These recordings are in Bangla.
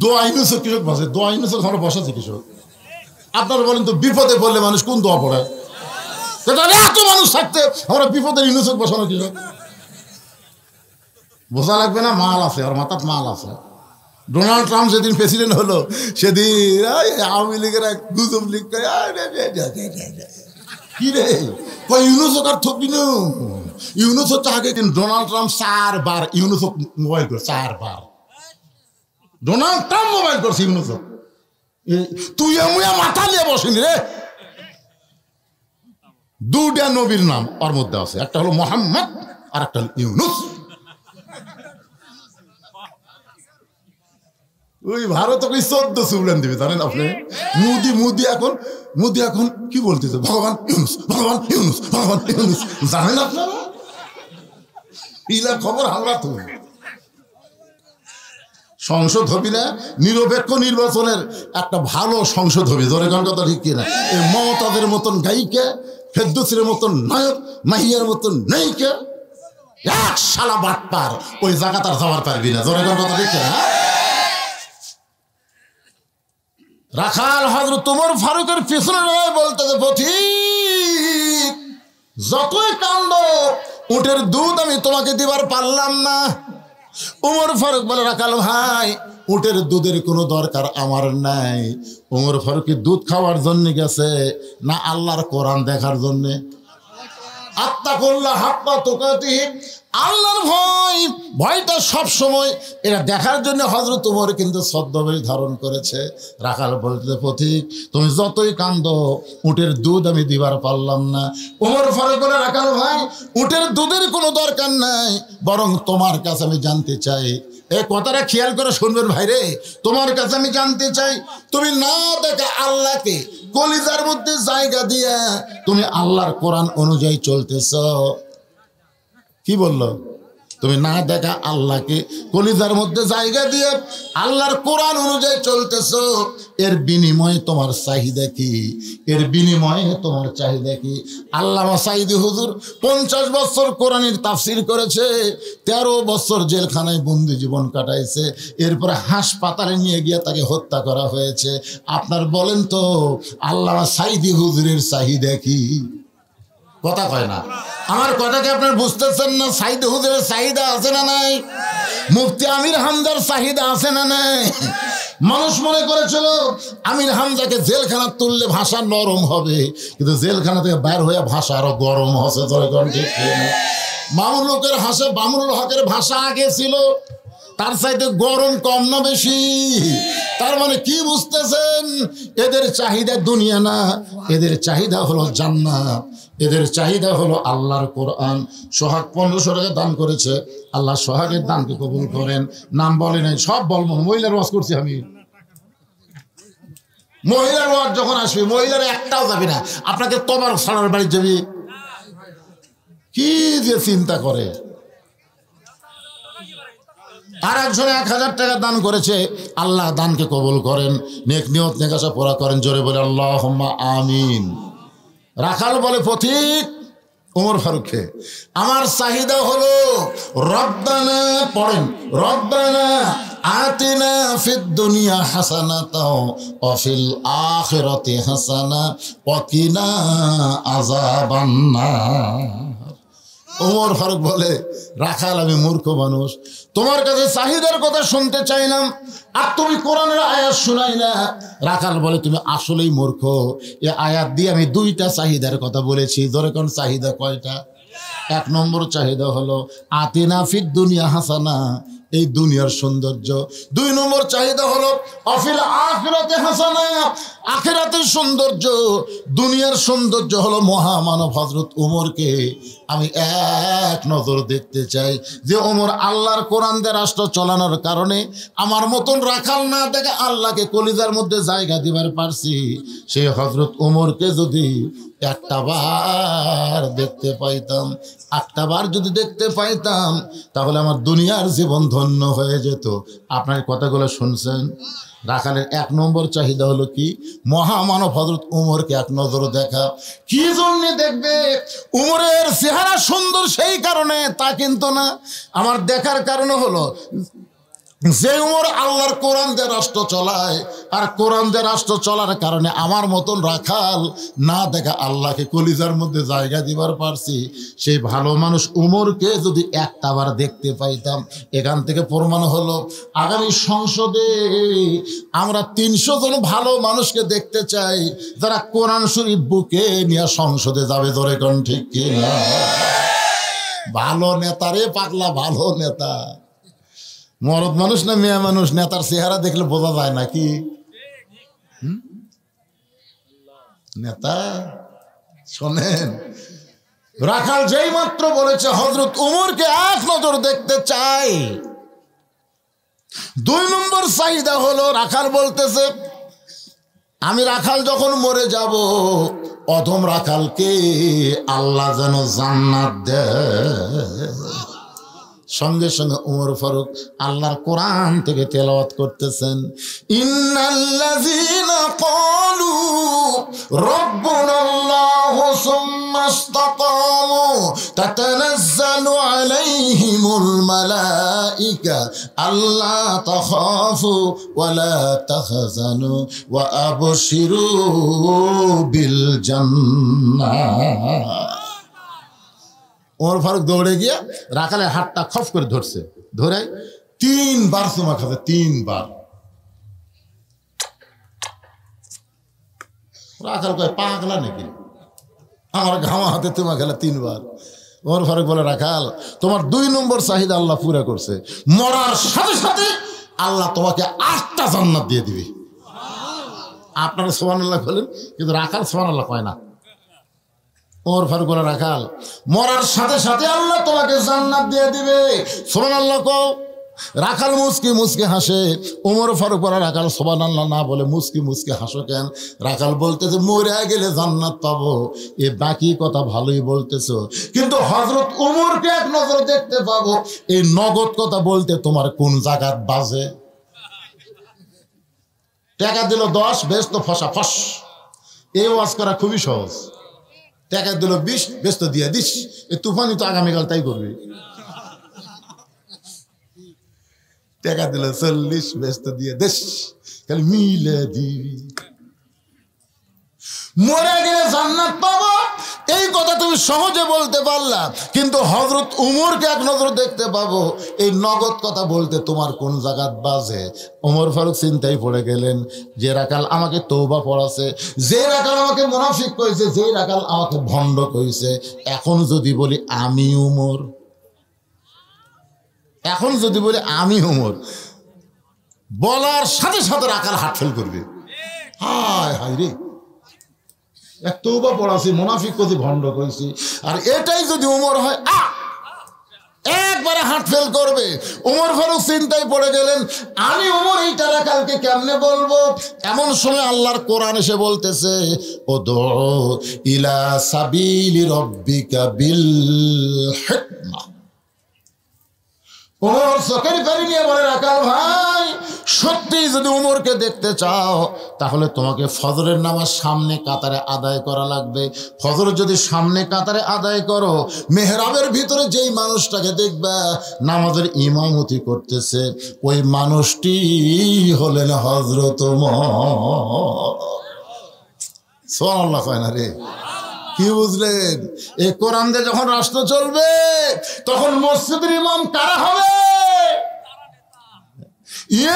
দোয়া ইউনুসের কৃষক বসে, দোয়া ইউনুসের ঘরে বসাচ্ছে কৃষক। আপনারা বলেন তো বিপদে পড়লে মানুষ কোন দোয়া পড়ে? এত মানুষ থাকতে আমরা বিপদের ইউনুসেক বসানো কৃষক বোঝা লাগবে না? মাল আছে, আর মাথার মাল আছে। ডোনাল্ড ট্রাম্প যেদিন প্রেসিডেন্ট হলো সেদিন আওয়ামী লীগের এক গুজব লিগ করে কি রে কই ইউনুসক আর থবি না। ইউনুস হচ্ছে আগে দিন ডোনাল্ড ট্রাম্প 4 বার ইউনুসক মোবাইল করে, 4 বার ডোনাল্ড ট্রাম্প মোবাইল করছে ইউনুসক। তুই এমুয়া মাথা নিয়ে বসিনি রে। দুটা নবীর নাম ওর মধ্যে আছে, একটা হলো মোহাম্মদ আর একটা হলো ইউনুস। ওই ভারত ওই 14 সুবলেন দিবে জানেন আপনি। মুদি এখন কি বলতেছে? ভগবান ইউনুস, ভগবান ইউনুস, ভগবান ইউনুস। জানেন আপনারা ইলা খবর আমরা তো সংসদ হবি না, নিরপেক্ষ নির্বাচনের একটা ভালো সংসদ হবে। ধরে গান কথা ঠিক কিনা? এই মমতাদের মতন গায়িকা, ফেরদৌসীর মতন নায়ক, মাহিয়ার মতন নায়িকা, এক শালা বাটপার ওই জায়গা তার যাওয়ার পারবি না। ধরে গান কথা ঠিক কিনা? রাখাল হযরত ওমর ফারুকের পিছনে নয় বলতেছে পথিক যতই কান্দ উটের দুধ আমি তোমাকে দিবার পারলাম না। ওমর ফারুক বলে রাখাল ভাই উটের দুধের কোনো দরকার আমার নাই। ওমর ফারুক দুধ খাওয়ার জন্য গেছে না আল্লাহর কোরআন দেখার জন্য? আত্তাকুল্লাহ হাক্কা তুকাতিহি, আল্লাহর ভয়, ভয়টা সব সময় এটা দেখার জন্য হযরত ওমর কিন্তু ছদ্মবেশ ধারণ করেছে। রাখাল বলতে পথিক তুমি যতই কান্দো উটের দুধ আমি দিবার পারলাম না। ওমর ফারুক বলে রাখাল ভাই উটের দুধের কোনো দরকার নাই, বরং তোমার কাছে আমি জানতে চাই। এই কথাটা খেয়াল করে শুনবেন ভাইরে, তোমার কাছে আমি জানতে চাই তুমি না দেখা আল্লাহকে কলিজার মধ্যে জায়গা দিয়া তুমি আল্লাহর কোরআন অনুযায়ী চলতেছ। কি বললো? তুমি না দেখা আল্লাহকে কলিজার মধ্যে জায়গা দিয়ে আল্লাহর কোরআন অনুযায়ী চলতেছ, এর বিনিময়ে তোমার চাহিদা কি? এর বিনিময়ে তোমার চাহিদা কি? আল্লামা সাঈদী হুজুর 50 বছর কোরআনের তাফসীর করেছে, 13 বছর জেলখানায় বন্দি জীবন কাটাইছে, এরপরে হাসপাতালে নিয়ে গিয়ে তাকে হত্যা করা হয়েছে। আপনার বলেন তো আল্লামা সাঈদী হুজুরের চাহিদা কি? কথা কয় না। আমার কথাকে আপনার বুঝতেছেন না? সাঈদী হুজুরের চাহিদা আছে না নাই? মুফতি আমির হামজার চাহিদা আছে না নাই? মানুষ মনে করেছিল আমির হামজাকে জেলখানা তুললে ভাষা নরম হবে, কিন্তু জেলখানা থেকে বাইর হয়ে ভাষা আরো গরম হচ্ছে। মামুনুকের হাসে বামুনুল হকের ভাষা আগে ছিল, তার চাইতে গরম কম না বেশি? তার মানে কি বুঝতেছেন? এদের চাহিদা দুনিয়া না, এদের চাহিদা হলো জান্নাত, এদের চাহিদা হলো আল্লাহর কোরআন। সোহাগ 1500 টাকা দান করেছে, আল্লাহ সোহাগের দানকে কবুল করেন। নাম বলে নাই, সব বলবো। মহিলার ওয়াজ করছি আমি, মহিলার ওয়াজ যখন আসবে মহিলার একটাও যাবে না। আপনাকে তোমার সালার বাড়ি যাবি, কি যে চিন্তা করে। আর একজনে 1000 টাকা দান করেছে, আল্লাহ দানকে কবুল করেন, নেক নিয়ত নেকাশা পুরা করেন। জোরে বলে আল্লাহুম্মা আমিন। রাখাল বলে পথিক ওমর ফারুককে আমার চাহিদা হলো রব্বানা, পড়েন রব্বানা আতিনা ফিদ দুনিয়া হাসানাতাও ওয়া ফিল আখিরাতি হাসানা ওয়া কিনা আযাবান্নার। ওমর ফারুক বলে রাখাল আমি মূর্খ মানুষ, তোমার কাছে চাহিদার কথা শুনতে চাইলাম আর তুমি কোরআনের আয়াত শুনাই না। রাখাল বলে তুমি আসলেই মূর্খ, এই আয়াত দিয়ে আমি 2টা চাহিদার কথা বলেছি। ধরে কোন চাহিদা কয়টা? 1 নম্বর চাহিদা হলো আতিনা ফিদ দুনিয়া হাসানা, এই দুনিয়ার সৌন্দর্য। 2 নম্বর চাহিদা হলো অফিল আখিরাতে হাসানা, আখিরাতের সৌন্দর্য। দুনিয়ার সৌন্দর্য হলো মহামানব হযরত ওমরকে আমি এক নজর দেখতে চাই, যে ওমর আল্লাহর কোরআন দিয়ে রাষ্ট্র চালানোর কারণে আমার মতন রাখাল না দেখে আল্লাহকে কলিজার মধ্যে জায়গা দিবার পারছি। সেই হযরত ওমরকে যদি একটা বার দেখতে পাইতাম, একটা বার যদি দেখতে পাইতাম, তাহলে আমার দুনিয়ার জীবন ধন্য হয়ে যেত। আপনার কথাগুলো শুনছেন? রাখালের 1 নম্বর চাহিদা হলো কি? মহামানব হযরত ওমরকে এক নজর দেখা। কি জন্য দেখবে? ওমরের চেহারা সুন্দর সেই কারণে তা কিন্তু না, আমার দেখার কারণ হলো যে উমর আল্লাহর কোরআন দিয়ে রাষ্ট্র চলায়, আর কোরআন দিয়ে রাষ্ট্র চলার কারণে আমার মতন রাখাল না দেখা আল্লাহকে কলিজার মধ্যে জায়গা দিবার পারছি, সেই ভালো মানুষ উমরকে যদি একটাবার দেখতে পাইতাম। এখান থেকে প্রমাণ হলো আগামী সংসদে আমরা 300 জন ভালো মানুষকে দেখতে চাই, যারা কোরআন শরীফ বুকে নিয়ে সংসদে যাবে। ধরে কোন ঠিক কিনা? ভালো নেতা রে পাগলা, ভালো নেতা। মরদ মানুষ না মেয়ে মানুষ, নেতার চেহারা দেখলে বোঝা যায় নাকি নেতা? শোনেন, রাখাল যেই মাত্র বলেছে হযরত উমরকে এক নজর দেখতে চাই, 2 নম্বর চাহিদা হলো, রাখাল বলতেছে আমি রাখাল যখন মরে যাব, অধম রাখালকে আল্লাহ যেন জান্নাত দেয়। সঙ্গে সঙ্গে উমর ফারুক আল্লাহর কোরআন থেকে তেলাওয়াত করতেছেন, ইন্নাল্লাযীনা ক্বালু রাব্বুনাল্লাহু সুম্মা ইসতাকামু তাতানাজ্জালু আলাইহিমুল মালাইকা আল্লা তাখাফু ওয়া লা তাহজানু ওয়া আবশিরু বিল জান্নাহ। ওমর ফারুক দৌড়ে গিয়ে রাখালের হাতটা খপ করে ধরছে, ধরে 3 বার চুমা খাচ্ছে, 3 বার। রাখাল কয় পাগলা নাকি, আমার ঘামা হাতে চুমা খেলা 3 বার। ওমর ফারুক বলে রাখাল তোমার 2 নম্বর চাহিদা আল্লাহ পুরা করছে, মরার সাথে সাথে আল্লাহ তোমাকে 8টা জান্নাত দিয়ে দিবে। আপনারা সুবহানাল্লাহ বলেন, কিন্তু রাখাল সুবহানাল্লাহ কয় না। ওমর ফারুক বলে রাখাল মরার সাথে সাথে আল্লাহ তোমাকে জান্নাত দিয়ে দিবে, সুবহানাল্লাহ কও। রাখাল মুসকি মুসকি হাসে। ওমর ফারুক বলে রাখাল সুবহানাল্লাহ না বলে মুসকি মুসকি হাসো কেন? রাখাল বলতেছে মরে গেলে জান্নাত পাবো, এ বাকি কথা ভালোই বলতেছো, কিন্তু হযরত উমরকে এক নজর দেখতে পাবো, এই নগদ কথা বলতে তোমার কোন জায়গাত বাজে? টাকা দিল 10, ব্যস্ত ফসা ফস। এই ওয়াজ করা খুবই সহজ। টাকা দিল 20, ব্যস্ত দিয়ে দিস। এ তুফানি তো আগামীকাল তাই করবি। টাকা দিল 40, ব্যস্ত দিয়ে দিস, খালি মিলে দিবি। মরে গেলে জান্নাত পাবো, এই কথা তুমি সহজে বলতে পারলা, কিন্তু হযরত উমরকে এক নজর দেখতে পাবো, এই নগদ কথা বলতে তোমার কোন জায়গাত বাজে? ওমর ফারুক চিন্তায় পড়ে গেলেন, যে রাখাল আমাকে তওবা পড়াছে, যে রাখাল আমাকে মুনাফিক কইছে, যে রাখাল আমাকে ভণ্ড কইছে, এখন যদি বলি আমি উমর, এখন যদি বলি আমি উমর, বলার সাথে সাথে রাখাল হাত ফেল করবে। হায় হায় রে, এক তওবা পড়াছি, মুনাফিক কইছি, ভণ্ড কইছি, আর এটাই যদি উমর হয়, একবারে হাত ফেল করবে। ওমর ফারুক চিন্তায় পড়ে গেলেন, আমি উমর এইটা রাখালকে কেমনে বলবো? এমন সময় আল্লাহর কোরআন এসে বলতেছে, উদউ ইলা সাবিলি রাব্বিকা বিল হিকমা। ওমর চোখের পানি নিয়ে বলে রাখাল ভাই, সত্যি যদি উমরকে দেখতে চাও, তাহলে তোমাকে ফজরের নামাজ সামনে কাতারে আদায় করা লাগবে। ফজর যদি সামনে কাতারে আদায় করো, মেহরাবের ভিতরে যেই মানুষটাকে দেখবা নামাজের ইমামতি করতেছে, ওই মানুষটি হলেন হযরত ওমর। সুবহানাল্লাহ কয় না রে? কি বুঝলেন? এই কোরআন দিয়ে যখন রাষ্ট্র চলবে, তখন মসজিদের ইমাম কারা হবে?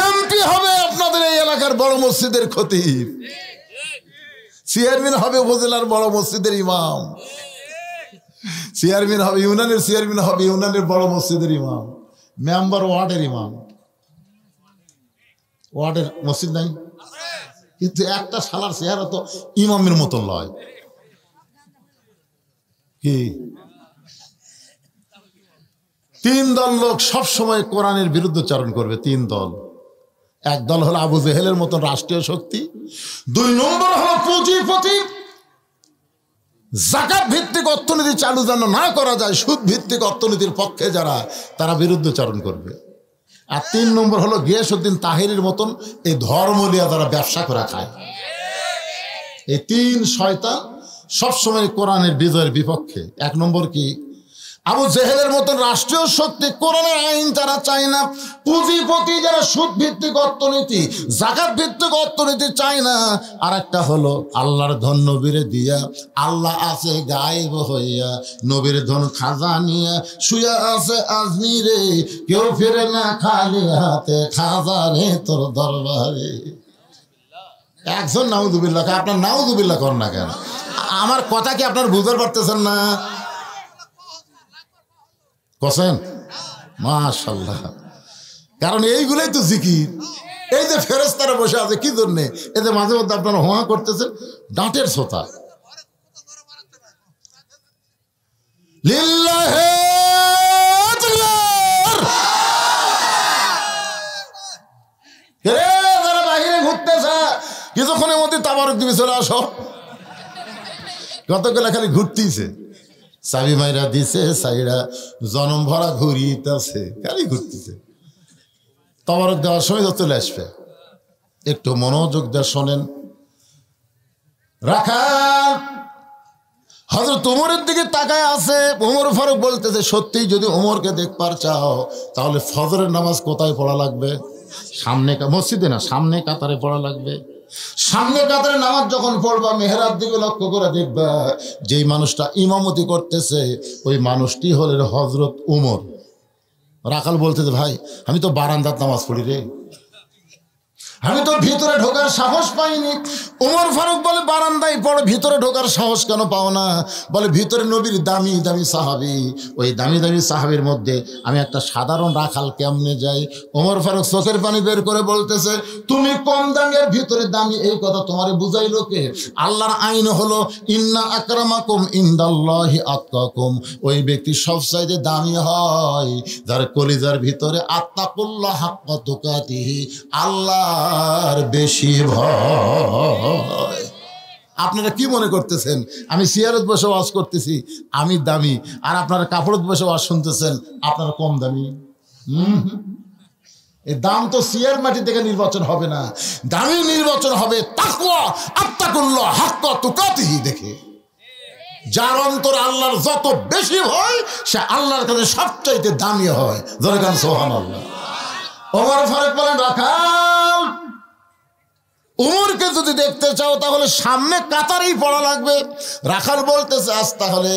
এমপি হবে আপনাদের এই এলাকার বড় মসজিদের খতিব, চেয়ারম্যান হবে উপজেলার বড় মসজিদের ইমাম, চেয়ারম্যান হবে ইউনিয়নের, চেয়ারম্যান হবে ইউনিয়নের বড় মসজিদের ইমাম, মেম্বার ওয়ার্ডের ইমাম। ওয়ার্ডের মসজিদ নাই, কিন্তু একটা শালার চেহারা তো ইমামের মতো লয়। কি 3 দল লোক সব সময় কোরআনের বিরুদ্ধচারণ করবে। 3 দল। এক দল হলো আবু জেহেলের মতন রাষ্ট্রীয় শক্তি, 2 নম্বর হলো পুঁজিপতি, যাকাত ভিত্তিক অর্থনীতি চালু যেন না করা যায়, সুদ ভিত্তিক অর্থনীতির পক্ষে যারা, তারা বিরুদ্ধচারণ করবে। আর 3 নম্বর হলো গিয়াসউদ্দিন তাহেরির মতন এই ধর্ম নিয়ে যারা ব্যবসা করে খায়। এই 3 শয়তান সবসময় কোরআনের বিজয়ের বিপক্ষে। 1 নম্বর কি? আবু জেহেলের মতন রাষ্ট্রীয় শক্তি, কোরআনের আইন যারা চায় না, পুঁজিপতি যারা সুদ ভিত্তিক অর্থনীতি, জাকাত ভিত্তিক অর্থনীতি চায় না, আর একটা হলো আল্লাহর ধন নবীরে দিয়া, আল্লাহ আছে গায়েব হইয়া, নবীর ধন খাজা নিয়া শুয়া আছে আজমিরে, কেউ ফিরে না খালি হাতে, খাজা রে তোর দরবারে। একজন নাউযুবিল্লাহ, আপনার নাউযুবিল্লাহ কর না কেন? আমার কথা কি আপনার বুঝতে পারতেছেন না? কসেন মাশাআল্লাহ। কারণ এইগুলোই তো জিকির। এই যে ফেরেশতারা বসে আছে কি জন্যে? এই যে মাঝে মধ্যে আপনারা হোয়া করতেছেন, ডাঁটের শ্রোতা। লিল্লাহে যারা বাহিরে ঘুরতেছে কিছুক্ষণের মধ্যে তাবারক দিবে, চলে আসো। কতগুলা খালি ঘুরতেছে, চাবি মাইরা দিছে, সাইরা জনম ভরা ঘুরিতেছে, খালি ঘুরতেছে। তাবারক দেওয়ার সময় চলে আসবে, একটু মনোযোগ দিয়ে শোনেন। রাখা হযরত ওমরের দিকে তাকায় আছে। ওমর ফারুক বলতেছে, সত্যিই যদি ওমরকে দেখবার চাও তাহলে ফজরের নামাজ কোথায় পড়া লাগবে? সামনে, মসজিদে না, সামনে কাতারে পড়া লাগবে। সামনে কাতারে নামাজ যখন পড়বা, মেহরাব দিকে লক্ষ্য করে দেখবা, যেই মানুষটা ইমামতি করতেছে ওই মানুষটি হলেন হযরত ওমর। রাখাল বলতেছে, ভাই আমি তো বারান্দার নামাজ পড়ি রে, আমি তো ভিতরে ঢোকার সাহস পাইনি। ওমর ফারুক বলে, বারান্দায় পড়ো, ভিতরে ঢোকার সাহস কেন পাও না? বলে, ভিতরে নবীর দামি দামি সাহাবী, ওই দামি দামি সাহাবীর মধ্যে আমি একটা সাধারণ রাখাল কেমনে যাই? ওমর ফারুক চোখের পানি বের করে বলতেছে, তুমি কম দামি আর ভিতরে দামি, এই কথা তোমারে বুঝাইলো কে? আল্লাহর আইন হলো ইন্না আকরামাকুম ইনদাল্লাহি আতকাকুম। ওই ব্যক্তি সবচাইতে দামি হয় যার কলিজার ভিতরে আত্তাকুল্লাহ হাক্কা তুকাতিহি, আল্লাহ আর বেশি ভয়। আপনারা কি মনে করতেছেন আমি চেয়ারত বসে ওয়াজ করতেছি আমি দামি, আর আপনারা কাপড়ত বসে ওয়াজ শুনতেছেন আপনারা কম দামি? এই দাম তো চেয়ার মাটি থেকে নির্বাচন হবে না, দামি নির্বাচন হবে তাকওয়া আত্তাকুল্লাহ হাক্কা তুকাতিহি দেখে। যার অন্তর আল্লাহর যত বেশি ভয় সে আল্লাহর কাছে সবচাইতে দামি হয়। জোরে গান সুবহানাল্লাহ। ওমর ফারুক বলেন, রাখাল উমরকে যদি দেখতে চাও তাহলে সামনে কাতারেই পড়া লাগবে। রাখাল বলতেছে, আজ তাহলে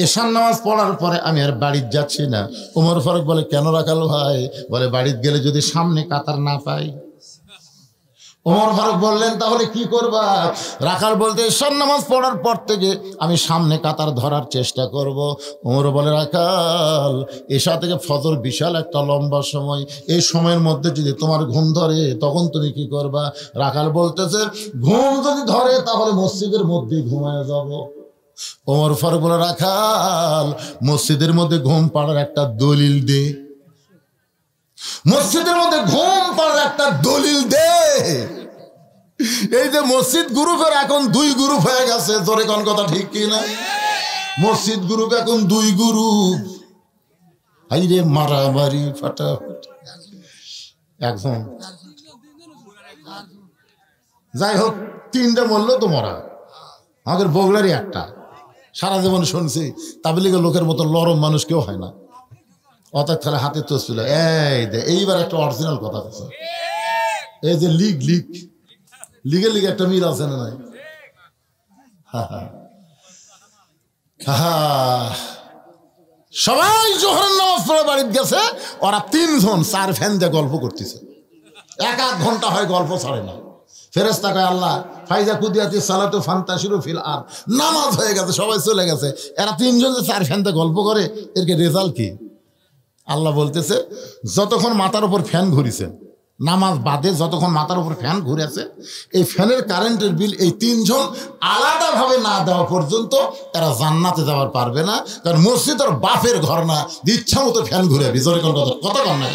এশার নামাজ পড়ার পরে আমি আর বাড়িতে যাচ্ছি না। ওমর ফারুক বলে, কেন রাখাল ভাই? বলে, বাড়িতে গেলে যদি সামনে কাতার না পাই। ওমর ফারুক বললেন, তাহলে কি করবা? রাখাল বলতে, এশার নামাজ পড়ার পর থেকে আমি সামনে কাতার ধরার চেষ্টা করব। ওমর বলে, রাখাল এশা থেকে ফজর বিশাল একটা লম্বা সময়, এই সময়ের মধ্যে যদি তোমার ঘুম ধরে তখন তুমি কি করবা? রাখাল বলতেছে, ঘুম যদি ধরে তাহলে মসজিদের মধ্যেই ঘুমায় যাব। ওমর ফারুক বলে, রাখাল মসজিদের মধ্যে ঘুম পাড়ার একটা দলিল দে, মসজিদের মধ্যে ঘুম পাড়ার একটা দলিল দে। এই যে মসজিদ গ্রুপের এখন 2 গ্রুপ হয়ে গেছে, জোরে কোন কথা ঠিক কিনা? মসজিদ গ্রুপ এখন 2 গ্রুপ, হাইরে মারামারি ফাটাফাটি। একজন যাই হোক 3টে মরলো তো মরা, আমাদের বগলারই একটা। সারা জীবন শুনছি তাবলীগের লোকের মতো লরম মানুষ কেউ হয় না, অর্থাৎ তাহলে হাতে তো ছিল। এইবার একটা অরিজিনাল কথা আছে, এই যে লিগে একটা মিল আছে না নাই? সবাই জোহরের নামাজ পড়ে বাড়িতে গেছে, ওরা 3 জন 4 ফ্যান দিয়ে গল্প করতেছে, 1 ঘন্টা হয় গল্প ছাড়ে না। ফেরেশতা কয়, আল্লাহ ফাইজা কুদিয়াতি সালাতু ফান্তাশিরু ফিল আরদ, নামাজ হয়ে গেছে, সবাই চলে গেছে, এরা 3 জন যে 4 ফ্যান দিয়ে গল্প করে, এর কি রেজাল্ট কি? আল্লাহ বলতেছে, যতক্ষণ মাথার উপর ফ্যান ঘুরিছে, নামাজ বাদে যতক্ষণ মাথার উপর ফ্যান ঘুরেছে, এই ফ্যানের কারেন্টের বিল এই 3 জন আলাদাভাবে না দেওয়া পর্যন্ত এরা জান্নাতে যাওয়ার পারবে না। কারণ মসজিদ আর বাপের ঘর না, ইচ্ছা মতো ফ্যান ঘুরে ভিতরে কোন কথা কর না।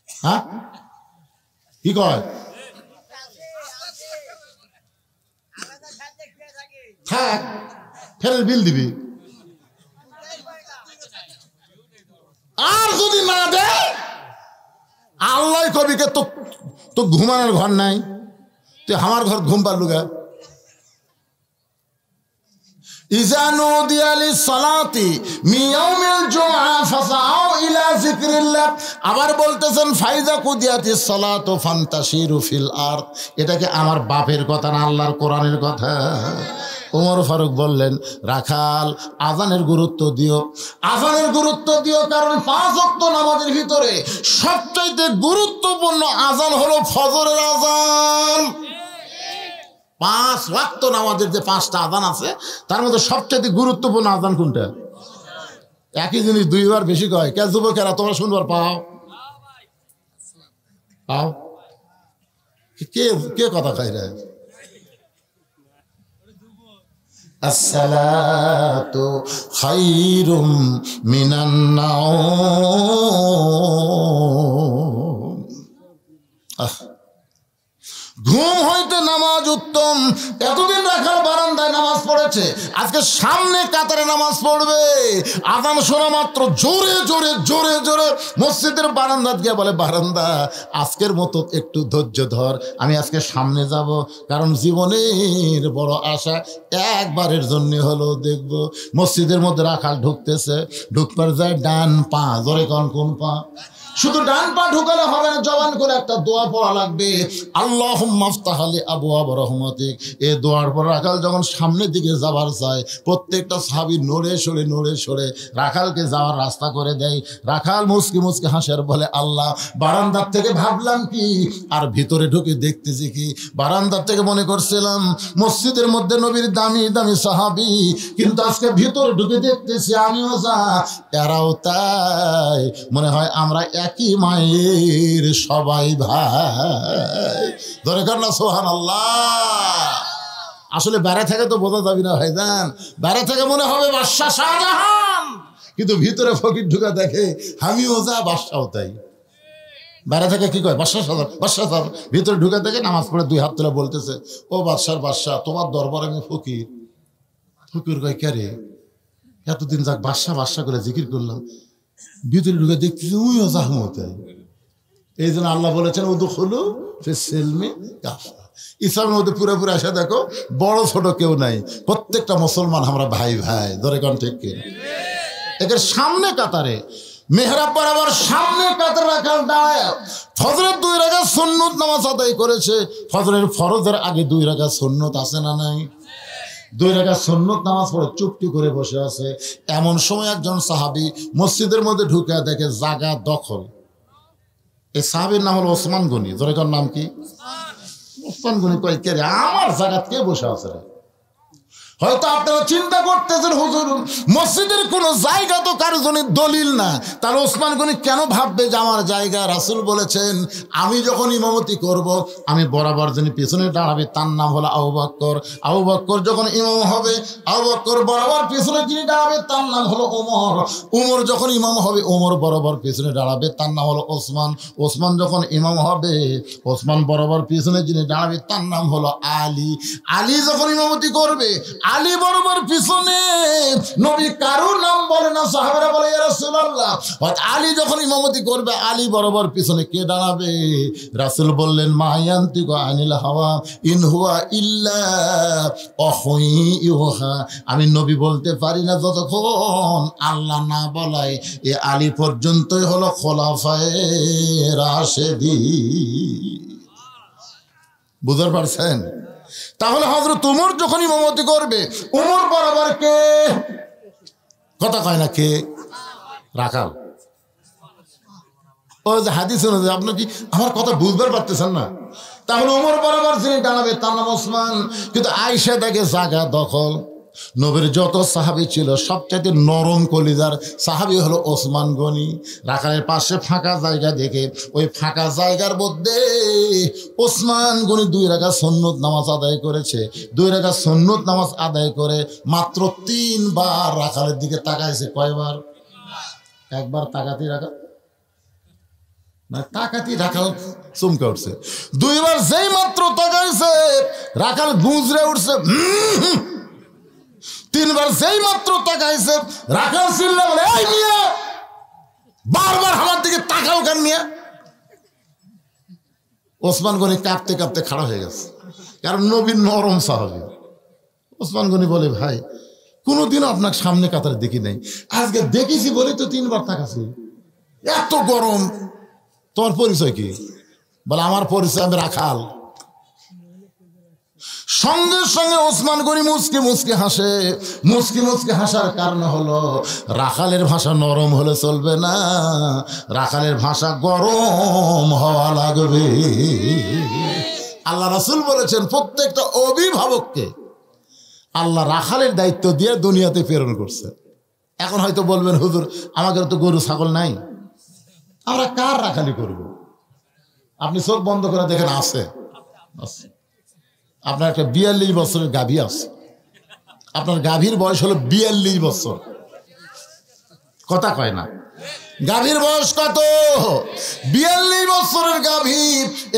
হ্যাঁ কি কয়? থাক, ফ্যানের বিল দিবি। আর যদি না দেয় আল্লাহ কবি কে, তো ঘুমানোর ঘর নাই, তুই আমার ঘর ঘুম পারলু গা। ইযা নুদিয়া লিস-সালাতি মিন ইয়াউমিল জুমআ ফাসাউ ইলা যিকরিল্লাহ। আবার বলতেছেন ফাইজা কুদিয়াতিস সালাতু ফান্তাশিরু ফিল আরদ। এটা কি আমার বাপের কথা না আল্লাহর কোরআনের কথা? ওমর ফারুক বললেন, রাখাল আজানের গুরুত্ব দিও, আজানের গুরুত্ব দিও, কারণ 5 ওয়াক্ত নামাজের ভিতরে সবচাইতে গুরুত্বপূর্ণ আজান হলো ফজরের আজান। 5 ওয়াক্ত নামাজের যে 5টা আজান আছে তার মধ্যে সবচাইতে গুরুত্বপূর্ণ আজান কোনটা? একই জিনিস দুইবার বেশি কয় কে? যুবকেরা তোমরা শুনবার পাও? পাও? কে কে কথা খাই রে? আসসালাতু খায়রুম মিনান নাওম। ঘুম হইতে নামাজ উত্তম। এতদিন রাখাল বারান্দায় নামাজ পড়েছে, আজকে সামনে কাতারে নামাজ পড়বে। আজান শোনা মাত্র জোরে জোরে জোরে জোরে মসজিদের বারান্দা গিয়ে বলে, বারান্দা আজকের মতো একটু ধৈর্য ধর, আমি আজকে সামনে যাব, কারণ জীবনের বড় আশা একবারের জন্য হলো দেখব। মসজিদের মধ্যে রাখাল ঢুকতেছে, ঢুকবার যায় ডান পা, জোরে কোন পা? শুধু ডান পা ঢুকালে হবে না, জবান করে একটা দোয়া পড়া লাগবে, আল্লাহুম্মা আফতাহ লি আবওয়াব রাহমাতিক। এই দোয়ার পর রাখাল যখন সামনের দিকে যাবার চায়, প্রত্যেকটা সাহাবী নড়ে সরে রাখালকে যাওয়ার রাস্তা করে দেয়। রাখাল মুচকি মুচকি হাসে আর বলে, আল্লাহ, বারান্দার থেকে ভাবলাম কি আর ভিতরে ঢুকে দেখতেছি কি? বারান্দার থেকে মনে করছিলাম মসজিদের মধ্যে নবীর দামি দামি সাহাবী, কিন্তু আজকে ভিতরে ঢুকে দেখতেছি আমিও যা এরাও তাই। মনে হয় আমরা একই মায়ের সবাই ভাই। ধরে কর না সুবহানাল্লাহ। আসলে বেড়া থেকে তো বোঝা যাবে না ভাইজান, বেড়া থেকে মনে হবে বাদশা শাহজাহান, কিন্তু ভিতরে ফকির ঢুকা দেখে আমিও যা বাদশাও তাই। বেড়া থেকে কি কয়? বাদশা শাহজাহান। ভিতরে ঢুকা দেখে নামাজ পড়ে 2 হাত তুলে বলতেছে, ও বাদশার বাদশা, তোমার দরবারে আমি ফকির। ফকির কয়, কে রে? এতদিন যাক বাদশা করে জিকির করলাম, ভিতরে ঢুকে দেখতেছি উইও জাহমতাই। এই জন্য আল্লাহ বলেছেন উদখুলু ফিস-সিলমি কাফা। ইসলামের মধ্যে পুরোপুরি আসে দেখো, বড় ছোট কেউ নাই, প্রত্যেকটা মুসলমান আমরা ভাই ভাই। ধরে কোন ঠিক কি? এদের সামনে কাতারে মেহরাব বরাবর সামনে কাতার রাখাল দাঁড়ায় ফজরের 2 রাকাত সুন্নত নামাজ আদায় করেছে। ফজরের ফরজের আগে 2 রাকাত সুন্নত আছে না নাই? 2 রাকাত সুন্নত নামাজ পড়ে চুপটি করে বসে আছে। এমন সময় একজন সাহাবী মসজিদের মধ্যে ঢুকে দেখে জায়গা দখল। এই সাহাবীর নাম হলো ওসমান গনি। জোরে নাম কি? ওসমান গনি কয়, কে রে, আমার জায়গা কে বসে আছে রে? হয়তো আপনারা চিন্তা করতেছেন, হুজুর মসজিদের কোনো জায়গা তো কারো জন্য দলিল না, তাহলে ওসমান গনি কেন ভাববে যে আমার জায়গা? রাসূল বলেছেন, আমি যখন ইমামতি করব, আমি বরাবর যিনি পিছনে দাঁড়াবে তার নাম হলো আবু বকর। আবু বকর যখন ইমাম হবে, আবু বকর বরাবর পিছনে যিনি দাঁড়াবে তার নাম হলো ওমর। ওমর যখন ইমাম হবে, ওমর বরাবর পিছনে দাঁড়াবে তার নাম হলো ওসমান। ওসমান যখন ইমাম হবে, ওসমান বরাবর পিছনে যিনি দাঁড়াবে তার নাম হলো আলী। আলী যখন ইমামতি করবে, আলী বরাবর পিছনে। নবী কারোর নাম বলে না, সাহাবারা বলে ইয়া রাসূলুল্লাহ। আলী যখন ইমামতি করবে, আলী বরাবর পিছনে কে দাঁড়াবে? রাসূল বললেন, মা ইয়ান্তিকু আনিল হাওয়া ইন হুয়া ইল্লা ওয়াহয়ুহা। আমি নবী বলতে পারি না যতক্ষণ আল্লাহ না বলায়। এ আলী পর্যন্তই হলো খোলাফায়ে রাশেদিন। বুঝতে পারছেন? তাহলে হযরত ওমর যখন ইমামতি করবে, ওমর বরাবর কে? কথা কয় না কে? রাখাল। ও যে হাদিস অনুযায়ী আপনি কি আমার কথা বুঝতে পারতেছেন না? তাহলে ওমর বরাবর যিনি দাঁড়াবে তার নাম ওসমান। কিন্তু আয়েশা দেখে জায়গা দখল। নবীর যত সাহাবী ছিল সবচাইতে নরম কলিজার সাহাবী হলো ওসমান গনি। রাখালের পাশে ফাঁকা জায়গা দেখে ওই ফাঁকা জায়গার মধ্যে ওসমান গনি 2 রাকাত সুন্নত নামাজ আদায় করেছে। 2 রাকাত সুন্নত নামাজ আদায় করে মাত্র 3 বার রাখালের দিকে তাকাইছে। কয়বার? একবার তাকাতি রাখাল না, তাকাতি রাখাল চমকে উঠছে। 2 বার যেই মাত্র তাকাইছে, রাখাল গুঁজরে উঠছে। 3 বার যেই মাত্র তাকাইছে, রাখাল চিল্লা বলে, এই মিয়া, বারবার আমার দিকে তাকাও কেন মিয়া? ওসমান গনি কাঁপতে কাঁপতে খাড়া হয়ে গেছে, কারণ নবীর নরম সাহাবী। ওসমান গনি বলে, ভাই কোনোদিনও আপনার সামনে কাতারে দেখি নাই, আজকে দেখেছি বলে তো 3 বার তাকাছি। এত গরম। তোমার পরিচয় কি? বলে আমার পরিচয় আমি রাখাল। সঙ্গে সঙ্গে ওসমান গনি মুচকি মুচকি হাসে। মুচকি মুচকি হাসার কারণ হলো রাখালের ভাষা নরম হলে চলবে না, রাখালের ভাষা গরম হওয়া লাগবে। আল্লাহ রাসূল বলেছেন প্রত্যেকটা অভিভাবককে আল্লাহ রাখালের দায়িত্ব দিয়ে দুনিয়াতে প্রেরণ করছে। এখন হয়তো বলবেন হুজুর আমাদের তো গরু ছাগল নাই, আমরা কার রাখালি করব? আপনি চোখ বন্ধ করে দেখেন, আছে। আপনার একটা 42 বছরের গাভী আছে, আপনার গাভীর বয়স হলো 42 বছর, কথা কয় না। গাভীর বয়স কত? 42 বছরের গাভী।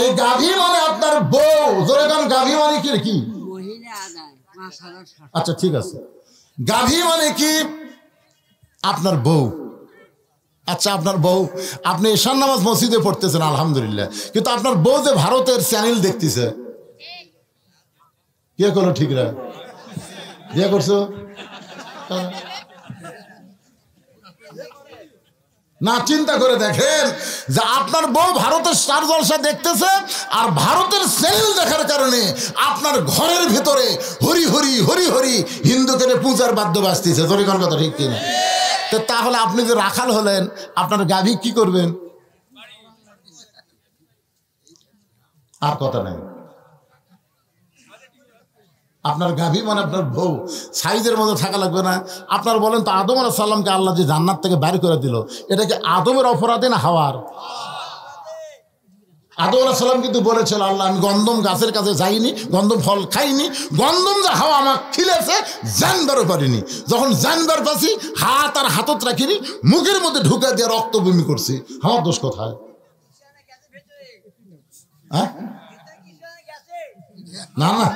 এই গাভী মানে আপনার বউ। ধরে কারণ গাভী মানে কি? আচ্ছা ঠিক আছে, গাভী মানে কি? আপনার বউ। আচ্ছা আপনার বউ, আপনি ঈশান নামাজ মসজিদে পড়তেছেন আলহামদুলিল্লাহ, কিন্তু আপনার বউ যে ভারতের চ্যানেল দেখতেছে, কে করলো? ঠিক রা বিয়ে করছো না? চিন্তা করে দেখেন যে আপনার বউ ভারতের স্টার জলসা দেখতেছে, আর ভারতের চ্যানেল দেখার কারণে আপনার ঘরের ভিতরে হরি হরি হরি হরি হিন্দুকে পূজার বাদ্য বাজতেছে। জরিকার কথা ঠিক কিনা? তো তাহলে আপনি যে রাখাল হলেন, আপনার গাভী কি করবেন? আর কথা নাই। আপনার গাভী মানে আপনার বউ, সাইজের মধ্যে থাকা লাগবে না। আপনার বলেন তো আদম আলাইহিস সালামকে আল্লাহ যে জান্নাত থেকে বাইর করে দিল, এটা কি আদমের অপরাধে না হাওয়ার? আদম আলাইহিস সালাম কিন্তু বলেছিল আল্লাহ আমি গন্ধম গাছের কাছে যাইনি, গন্ধম ফল খাইনি, গন্ধম যা হাওয়া আমার খিলেছে জানবারও পারিনি। যখন জানবার পাচ্ছি হাত আর হাতত রাখিনি, মুখের মধ্যে ঢুকে দিয়ে রক্ত বমি করছি। আমার দোষ কোথায়? হ্যাঁ না না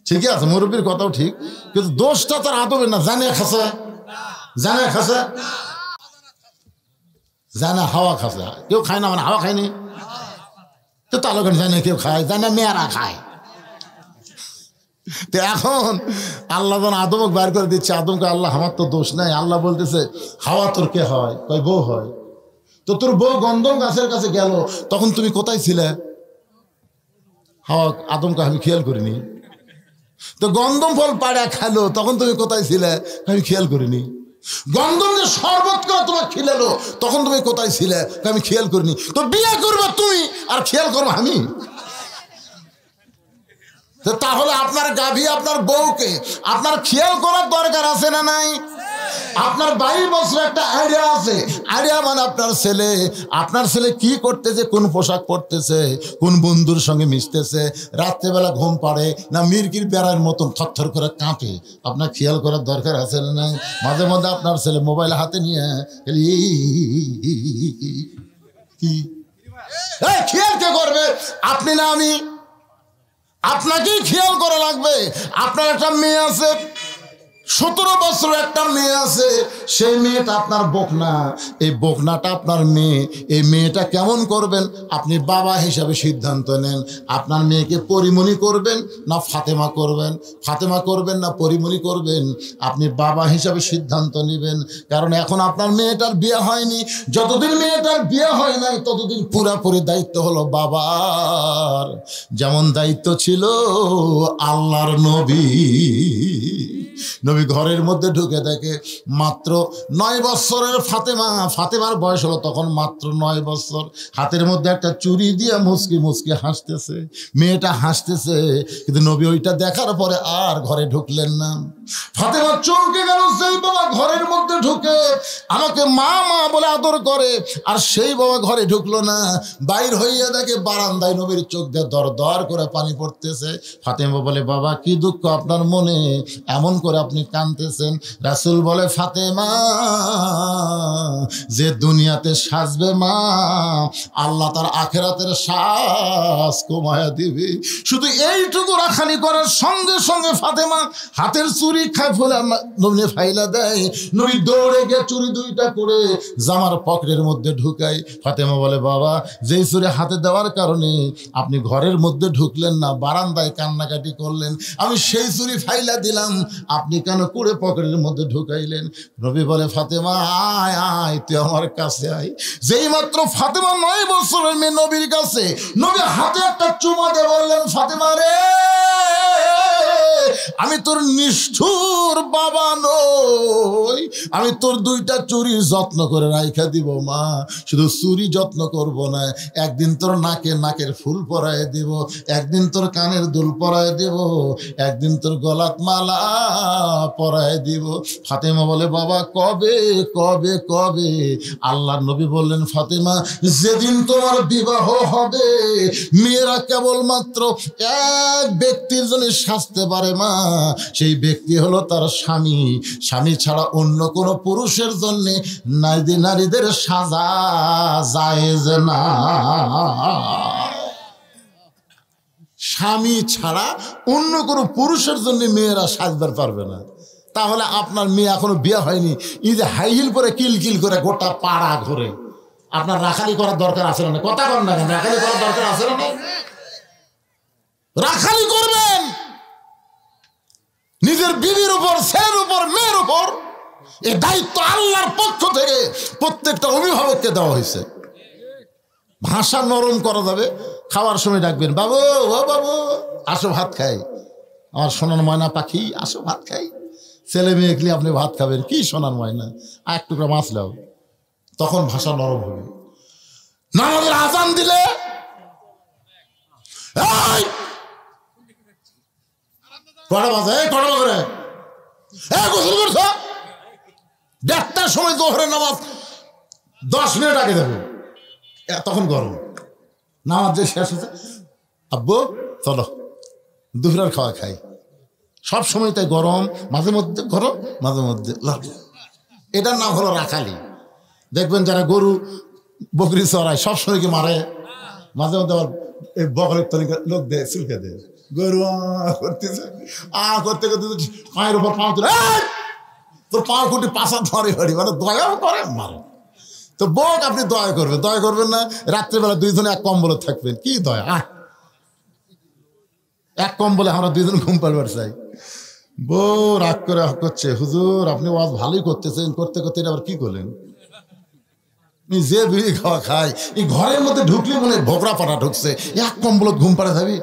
ঠিকই আছে, মুরব্বীর কথাও ঠিক, কিন্তু দোষটা তার আদমের না। জানিয়ে খাসে, জানিয়ে খাসে, জানা হাওয়া খাসে। কেউ খায় না মানে হাওয়া খায়নি তো তাহলে জানে কেউ খায়, জানে মেয়েরা খায়। তো এখন আল্লাহ যখন আদমকে বের করে দিচ্ছে, আদমকে আল্লাহ আমার তো দোষ নাই, আল্লাহ বলতেছে হাওয়া তোর কে হয়? কয় বউ হয়। তো তোর বউ গন্ধম গাছের কাছে গেল, তখন তুমি কোথায় ছিলে? হাওয়া আদমকে আমি খেয়াল করিনি। তো গন্ধম ফল পাড়া খেলো, তখন তুমি কোথায় ছিলে? আমি খেয়াল করিনি। গন্ধম যে শরবত করে তোমার খিলালো, তখন তুমি কোথায় ছিলে? আমি খেয়াল করিনি। তো বিয়ে করবে তুমি আর খেয়াল করবো আমি? তাহলে আপনার গাভী আপনার বউকে আপনার খেয়াল করার দরকার আছে না নাই? আপনার 22 বছর একটা আইডিয়া আছে। আইডিয়া মানে আপনার ছেলে কি করতেছে, কোন পোশাক পরতেছে, কোন বন্ধুর সঙ্গে মিশতেছে, রাত্রেবেলা ঘুম পাড়ে না মির্গির বেড়ার মতন থরথর করে কাঁপে, আপনার খেয়াল করার দরকার আছে না নাই? মাঝে মধ্যে আপনার ছেলে মোবাইল হাতে নিয়ে কি খেয়াল কে করবে? আপনি না আমি? আপনাকেই খেয়াল করা লাগবে। আপনার একটা মেয়ে আছে, 17 বছর একটা মেয়ে আছে, সেই মেয়েটা আপনার বকনা, এই বকনাটা আপনার মেয়ে। এই মেয়েটা কেমন করবেন? আপনি বাবা হিসাবে সিদ্ধান্ত নেন। আপনার মেয়েকে পরিমণি করবেন না ফাতেমা করবেন? ফাতেমা করবেন না পরিমণি করবেন? আপনি বাবা হিসাবে সিদ্ধান্ত নেবেন। কারণ এখন আপনার মেয়েটার বিয়ে হয়নি। যতদিন মেয়েটার বিয়ে হয় নাই ততদিন পুরাপুরি দায়িত্ব হলো বাবার। যেমন দায়িত্ব ছিল আল্লাহর নবী। নবী ঘরের মধ্যে ঢুকে দেখে মাত্র 9 বছরের ফাতেমার বয়স হলো তখন মাত্র 9 বছর। হাতের মধ্যে একটা চুরি দিয়ে মুচকি মুচকি হাসতেছে, মেয়েটা হাসতেছে, কিন্তু নবী ওইটা দেখার পরে আর ঘরে ঢুকলেন না। ফাতেমা চমকে গেল, সেই বাবা ঘরের মধ্যে ঢুকে আমাকে মা মা বলে আদর করে, আর সেই বাবা ঘরে ঢুকলো না। বাইর হইয়া দেখে বারান্দায় নবীর চোখ দিয়ে দর দর করে পানি পড়তেছে। ফাতেমা বলে বাবা কি দুঃখ আপনার মনে, এমন করে আপনি কাঁদতেছেন। রাসূল বলে ফাতেমা যে দুনিয়াতে সাজবে মা, আল্লাহ তার আখিরাতের সাজ কমায়া দিবে। শুধু এইটুকু রাখালি করার সঙ্গে সঙ্গে ফাতেমা হাতের চুরি খায় ফেলে নবী ফাইলা দেয়। নবী দৌড়ে গিয়ে চুরি দুইটা করে জামার পকেটের মধ্যে ঢুকায়। ফাতেমা বলে বাবা যেই চুরি হাতে দেওয়ার কারণে আপনি ঘরের মধ্যে ঢুকলেন না, বারান্দায় কান্নাকাটি করলেন, আমি সেই চুরি ফাইলা দিলাম, আপনি কেন কুড়ে পকেটের মধ্যে ঢুকাইলেন? নবী বলে ফাতেমা আয় আয় তুই আমার কাছে আয়। যেই মাত্র ফাতেমা 9 বছরের মেয়ে নবীর কাছে, নবী হাতে একটা চুমা দিয়ে বললেন ফাতেমা রে আমি তোর নিষ্ঠুর বাবা নই, আমি তোর দুইটা চুরি যত্ন করে রাইখা দিব মা। শুধু চুরি যত্ন করব না, একদিন তোর নাকের ফুল পরায় দিব, একদিন তোর কানের দুল পরায় দিব, একদিন তোর গলাত মালা পরায় দিব। ফাতেমা বলে বাবা কবে কবে কবে? আল্লাহর নবী বললেন ফাতেমা যেদিন তোমার বিবাহ হবে মেয়েরা কেবলমাত্র এক ব্যক্তির জন্য সাজতে পারে মা, সেই ব্যক্তি হলো তার স্বামী। স্বামী ছাড়া অন্য কোন পুরুষের জন্য নারীদের সাজা জায়েজ না। স্বামী ছাড়া অন্য কোনো পুরুষের জন্য মেয়েরা সাজবার পারবে না। তাহলে আপনার মেয়ে এখনো বিয়ে হয়নি, এই যে হাই হিল করে কিলকিল করে গোটা পাড়া ঘুরে, আপনার রাখালি করার দরকার আছে না? কথা বল না কেন? রাখালি করার দরকার আছে না? রাখালি করবেন নিজের বিবির উপর, ছেলের উপর, মেয়ের উপর। এই দায়িত্ব আল্লাহর পক্ষ থেকে প্রত্যেকটা অভিভাবককে দেওয়া হয়েছে। ভাষা নরম করা যাবে, খাওয়ার সময় ডাকবেন বাবু, ও বাবু আসো ভাত খাই, আমার সোনার ময়না পাখি আসো ভাত খাই। ছেলে মেয়ে গেলে আপনি ভাত খাবেন, কি সোনার ময়না, আর এক টুকরা মাছ লাও, তখন ভাষা নরম হবে। নামাজের আজান দিলে কটা বাজে, কটা বাজে গোসল করছ, 1:30টার সময় জোহরের নামাজ 10 মিনিট আগে দেবো, তখন গরম। নামাজ যে শেষ হচ্ছে আব্বু চলো দুপুরের খাওয়া খাই, সব সময় তাই গরম, মাঝে মধ্যে গরম মাঝে মধ্যে। এটার নাম হলো রাখালি। দেখবেন যারা গরু বকরি চড়ায় সবসময় কি মারে, মাঝে মধ্যে আবার এই বকরের তরিকা লোক দেয়, চুলকে দেয়, গরু করতেছে করতে করতে পায়ের উপর পাও তুলে তোর পাও কুটি পাশা ধরে হরি, মানে দয়াও করে মারে। তো বোক আপনি দয়া করবেন, দয়া করবেন না, রাত্রেবেলা 2 জনে এক কম্বলে থাকবেন, কি দয়া, এক কম্বলে আমরা 2 জন ঘুম পারবার চাই। বউ রাগ করে করছে, হুজুর আপনি ওয়াজ ভালোই করতেছেন, করতে করতে আবার কি করলেন? যে বিড়ি খাওয়া খায় এই ঘরের মধ্যে ঢুকলে মনে ভোকরা পাটা ঢুকছে, এক কম্বলত ঘুম পাড়া যাবি।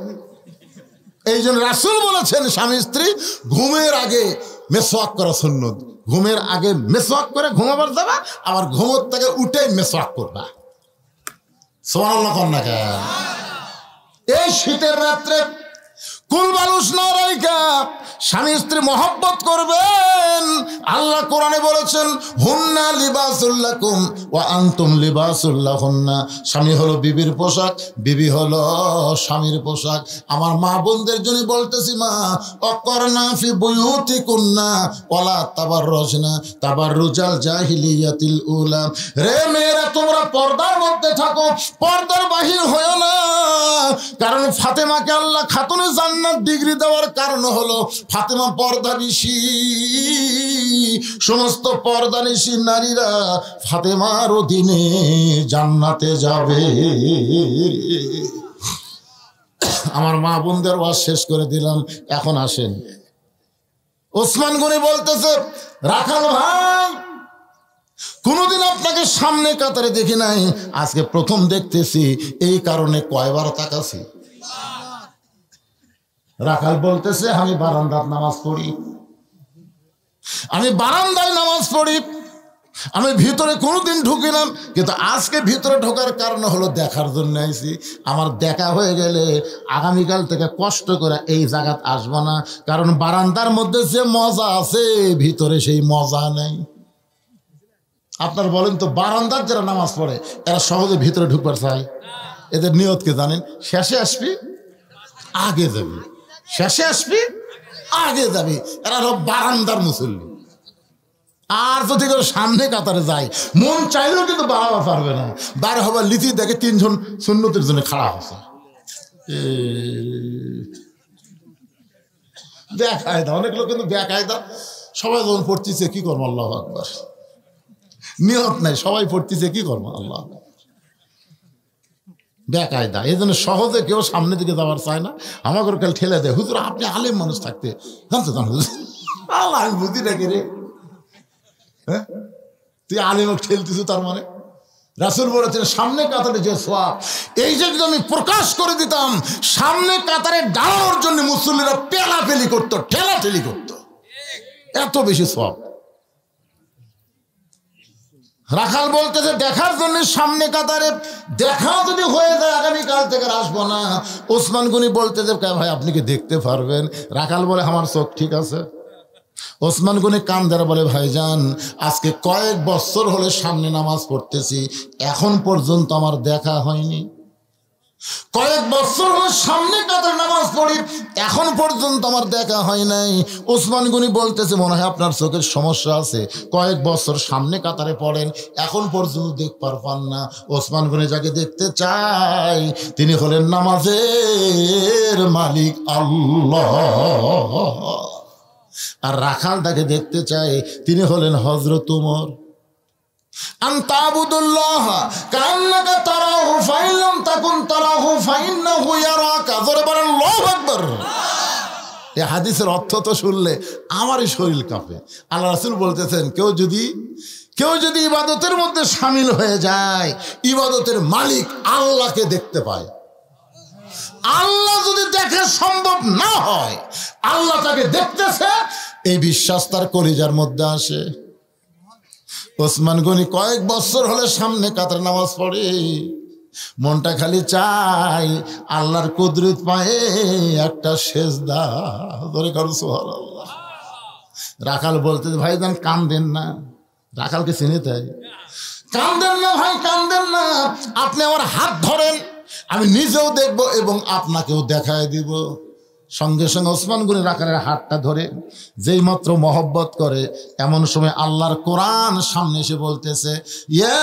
এই জন্য রাসূল বলেছেন স্বামী স্ত্রী ঘুমের আগে মেসওয়াক করা সুন্নত। ঘুমের আগে মেসওয়াক করে ঘুমাবার যাবা, আবার ঘুমোর থেকে উঠে মেসওয়াক করবা। সুবহানাল্লাহ কর না কেন? এই শীতের রাত্রে কুল বালুস না রাইখা স্বামী স্ত্রী মহব্বত করবেন। আল্লাহ কোরআনে বলেছেন হুন্না লিবাসুল লাকুম ওয়া আনতুম লিবাসুল লাহুন্না। স্বামী হলো বিবির পোশাক, বিবি হলো স্বামীর পোশাক। আমার মা বোনদের জন্য বলতেছি মা অকরনা ফি বুয়ুতিকুন্না ওয়ালা তাবাররুজনা তাবাররুজাল জাহিলিয়াতিল উলা। রে মেয়েরা তোমরা পর্দার মধ্যে থাকো, পর্দার বাহির হয়ো না। কারণ ফাতেমাকে আল্লাহ খাতুনে জান্নাত ডিগ্রি দেওয়ার কারণ হলো ফাতেমা পর্দানিশী। সমস্ত পর্দানিশী নারীরা ফাতেমার অধীনে জান্নাতে যাবে। আমার মা বোনদের ওয়াজ শেষ করে দিলাম, এখন আসেন। ওসমান গনি বলতেছে রাখাল ভাই কোনদিন আপনাকে সামনে কাতারে দেখি নাই, আজকে প্রথম দেখতেছি, এই কারণে কয়বার তাকাছি। রাখাল বলতেছে আমি বারান্দায় নামাজ পড়ি, আমি বারান্দায় নামাজ পড়ি, আমি ভিতরে কোনোদিন ঢুকি না, কিন্তু আজকে ভিতরে ঢোকার কারণ হলো দেখার জন্য আইছি। আমার দেখা হয়ে গেলে আগামীকাল থেকে কষ্ট করে এই জায়গাত আসবো না, কারণ বারান্দার মধ্যে যে মজা আছে ভিতরে সেই মজা নেই। আপনার বলেন তো বারান্দার যারা নামাজ পড়ে এরা সহজে ভিতরে ঢুকবার চায়? এদের নিয়তকে জানেন, শেষে আসবি আগে যাবি, শেষে আসবি আগে যাবি, এরা হলো বারান্দার মুসল্লি। আর যদি কেউ সামনে কাতারে যায়, মন চাইলেও কিন্তু বাড়াবার পারবে না। বার হবার লিচি দেখে 3 জন সুন্নতের জন্য খাড়া হচ্ছে। বেকায়দা, অনেক লোক কিন্তু বেকায়দা। সবাই যখন পড়তেছে কি করবো, আল্লাহু আকবার, নিয়ত নাই, সবাই পড়তেছে কি করবো, আল্লাহ, বেকায়দা। এই জন্য সহজে কেউ সামনে দিকে যাওয়ার চায় না। আমাকে কাল ঠেলে দেয়, হুজুর আপনি আলেম মানুষ থাকতে জানতো জানো, আল্লাহ আমি বুঝি নাকি রে, হ্যাঁ তুই আলেমক ঠেলতেছ, তার মানে রাসূল বলেছেন সামনে কাতারে যে সওয়াব, এই যে যদি আমি প্রকাশ করে দিতাম, সামনে কাতারে দাঁড়ানোর জন্য মুসল্লিরা পেলাপেলি করতো, ঠেলাঠেলি করতো, এত বেশি সওয়াব। রাখাল বলতেছে দেখার জন্য সামনে কাতারে দেখা যদি হয়ে যায় আগামীকাল থেকে আসবো না। ওসমান গনি বলতেছে ভাই আপনি কি দেখতে পারবেন? রাখাল বলে আমার চোখ ঠিক আছে। ওসমান গনি কান ধরে বলে ভাইজান আজকে কয়েক বছর হলে সামনে নামাজ পড়তেছি, এখন পর্যন্ত আমার দেখা হয়নি। কয়েক বছর হলে সামনে কাতারে নামাজ পড়ি, এখন পর্যন্ত আমার দেখা হয় নাই। ওসমান গনি বলতেছে মনে হয় আপনার চোখের সমস্যা আছে, কয়েক বছর সামনে কাতারে পড়েন, এখন পর্যন্ত দেখবার পান না। ওসমান গনি যাকে দেখতে চাই তিনি হলেন নামাজের মালিক আল্লাহ, আর রাখাল তাকে দেখতে চায় তিনি হলেন হযরত ওমর। আনতাবুদুল্লাহ কান্নাকা তারাহু ফাইলাম তাকুন তারাহু ফাইন্নাহু ইয়ারাকা। জোরে বলেন আল্লাহু আকবার। এই হাদিসের অর্থ তো শুনলে আমারই শরীর কাঁপে। আল্লাহ রাসূল বলতেছেন কেউ যদি ইবাদতের মধ্যে শামিল হয়ে যায়, ইবাদতের মালিক আল্লাহকে দেখতে পায়। আল্লাহ যদি দেখে সম্ভব না হয়, আল্লাহ তাকে দেখতেছে, এই বিশ্বাস তার কলিজার মধ্যে আসে। ওসমান গনি কয়েক বছর হলে সামনে কাতারে নামাজ পড়ে, মনটা খালি চাই আল্লাহর কুদরত পায়ে একটা সেজদা। ধরে করো সুবহানাল্লাহ। রাখাল বলতে ভাইজান কান্দেন না, রাখালকে চিনে তাই, কান্দেন না ভাই কান্দেন না, আপনি আমার হাত ধরেন, আমি নিজেও দেখব এবং আপনাকেও দেখায় দিব। সঙ্গে সঙ্গে ওসমান গনি রাখালের হাতটা ধরে যেই মাত্র মহব্বত করে, এমন সময় আল্লাহর কোরআন সামনে এসে বলতেছে ইয়া